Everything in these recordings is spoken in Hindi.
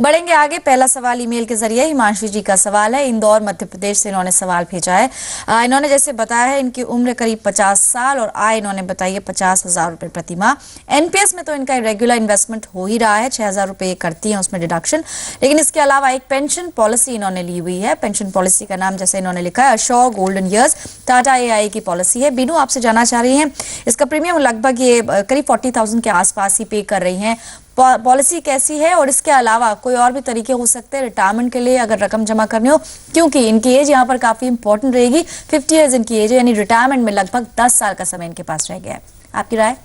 बढ़ेंगे आगे। पहला सवाल ईमेल के जरिए हिमांशु जी का सवाल है। इंदौर मध्य प्रदेश से इन्होंने सवाल भेजा है। इन्होंने जैसे बताया है इनकी उम्र करीब 50 साल और आय इन्होंने बताई है 50,000 रुपए प्रति माह। एनपीएस में तो इनका रेगुलर इन्वेस्टमेंट हो ही रहा है, 6,000 रुपए करती है उसमें डिडक्शन। लेकिन इसके अलावा एक पेंशन पॉलिसी इन्होंने ली हुई है। पेंशन पॉलिसी का नाम जैसे इन्होंने लिखा है assure golden years, Tata AI की पॉलिसी है। बीनू आपसे जानना चाह रही हैं, इसका प्रीमियम लगभग ये करीब 40,000 के आसपास ही पे कर रही हैं। पॉलिसी कैसी है और इसके अलावा कोई और भी तरीके हो सकते हैं रिटायरमेंट के लिए अगर रकम जमा करनी हो, क्योंकि इनकी एज यहाँ पर काफी इंपॉर्टेंट रहेगी। 50 ईयर्स इनकी एज है, यानी रिटायरमेंट में लगभग 10 साल का समय इनके पास रह गया है। आपकी राय?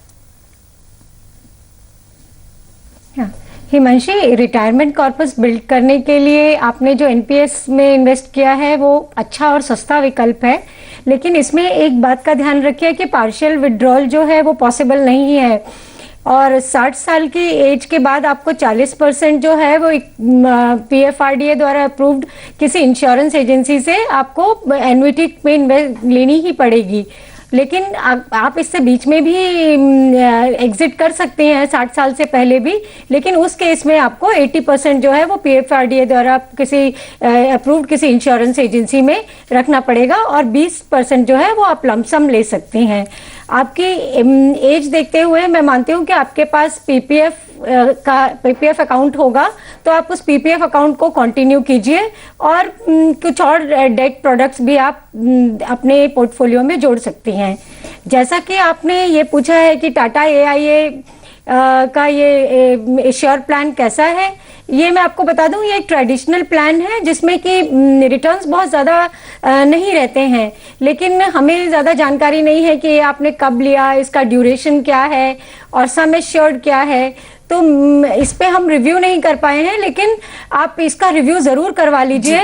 हिमांशी, रिटायरमेंट कॉर्पस बिल्ड करने के लिए आपने जो एनपीएस में इन्वेस्ट किया है वो अच्छा और सस्ता विकल्प है, लेकिन इसमें एक बात का ध्यान रखिए कि पार्शियल विड्रॉल जो है वो पॉसिबल नहीं है। और 60 साल की एज के बाद आपको 40% जो है वो पीएफआरडीए द्वारा अप्रूव्ड किसी इंश्योरेंस एजेंसी से आपको एन्युटी में लेनी ही पड़ेगी। लेकिन आप इससे बीच में भी एग्जिट कर सकते हैं 60 साल से पहले भी, लेकिन उस केस में आपको 80% जो है वो पीएफआरडीए द्वारा किसी अप्रूव्ड किसी इंश्योरेंस एजेंसी में रखना पड़ेगा और 20% जो है वो आप लमसम ले सकते हैं। आपकी एज देखते हुए मैं मानती हूँ कि आपके पास पीपीएफ अकाउंट होगा, तो आप उस पीपीएफ अकाउंट को कंटिन्यू कीजिए और कुछ और डेट प्रोडक्ट्स भी आप अपने पोर्टफोलियो में जोड़ सकती हैं। जैसा कि आपने ये पूछा है कि टाटा एआईए का ये शेयर प्लान कैसा है, ये मैं आपको बता दूं, ये एक ट्रेडिशनल प्लान है जिसमें कि रिटर्न्स बहुत ज़्यादा नहीं रहते हैं, लेकिन हमें ज़्यादा जानकारी नहीं है कि आपने कब लिया, इसका ड्यूरेशन क्या है और सम एश्योर्ड क्या है, तो इस पे हम रिव्यू नहीं कर पाए हैं। लेकिन आप इसका रिव्यू ज़रूर करवा लीजिए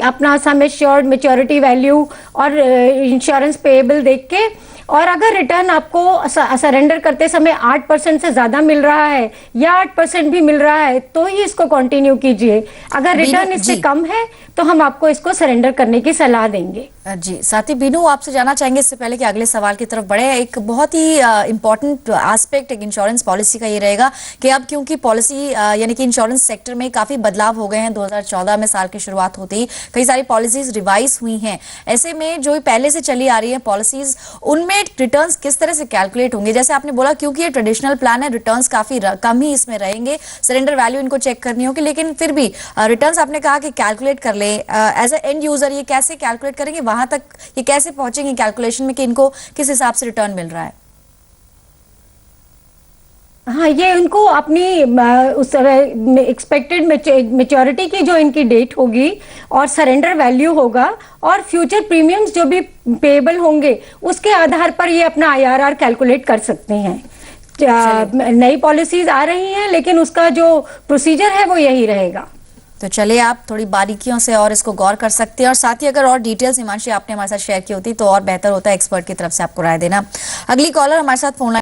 अपना सम एश्योर्ड, मैच्योरिटी वैल्यू और इंश्योरेंस पेएबल देख के। और अगर रिटर्न आपको सरेंडर करते समय 8% से ज्यादा मिल रहा है या 8% भी मिल रहा है तो ही इसको कंटिन्यू कीजिए। अगर रिटर्न इससे कम है तो हम आपको इसको सरेंडर करने की सलाह देंगे। जी, साथ ही बीनू आपसे जानना चाहेंगे इससे पहले कि अगले सवाल की तरफ बढ़े, एक बहुत ही इंपॉर्टेंट एस्पेक्ट एक इंश्योरेंस पॉलिसी का ये रहेगा कि अब क्योंकि पॉलिसी यानी कि इंश्योरेंस सेक्टर में काफी बदलाव हो गए हैं। 2014 में साल की शुरुआत होते ही कई सारी पॉलिसीज रिवाइज हुई हैं। ऐसे में जो पहले से चली आ रही है पॉलिसीज, उनमें रिटर्न्स किस तरह से कैलकुलेट होंगे? जैसे आपने बोला क्योंकि ये ट्रेडिशनल प्लान है, रिटर्न्स काफी कम ही इसमें रहेंगे, सरेंडर वैल्यू इनको चेक करनी होगी, लेकिन फिर भी रिटर्न्स आपने कहा कि कैलकुलेट कर ले एज ए एंड यूजर, ये कैसे कैलकुलेट करेंगे, वहां तक ये कैसे पहुंचेंगे कैलकुलेशन में कि इनको किस हिसाब से रिटर्न मिल रहा है? हाँ, ये उनको अपनी उस एक्सपेक्टेड मेच्योरिटी की जो इनकी डेट होगी और सरेंडर वैल्यू होगा और फ्यूचर प्रीमियम्स जो भी पेएबल होंगे उसके आधार पर ये अपना आईआरआर कैलकुलेट कर सकते हैं। नई पॉलिसीज आ रही हैं लेकिन उसका जो प्रोसीजर है वो यही रहेगा। तो चलिए, आप थोड़ी बारीकियों से और इसको गौर कर सकते हैं और साथ ही अगर और डिटेल्स हिमांशी आपने हमारे साथ शेयर की होती तो और बेहतर होता है एक्सपर्ट की तरफ से आपको राय देना। अगली कॉलर हमारे साथ फोन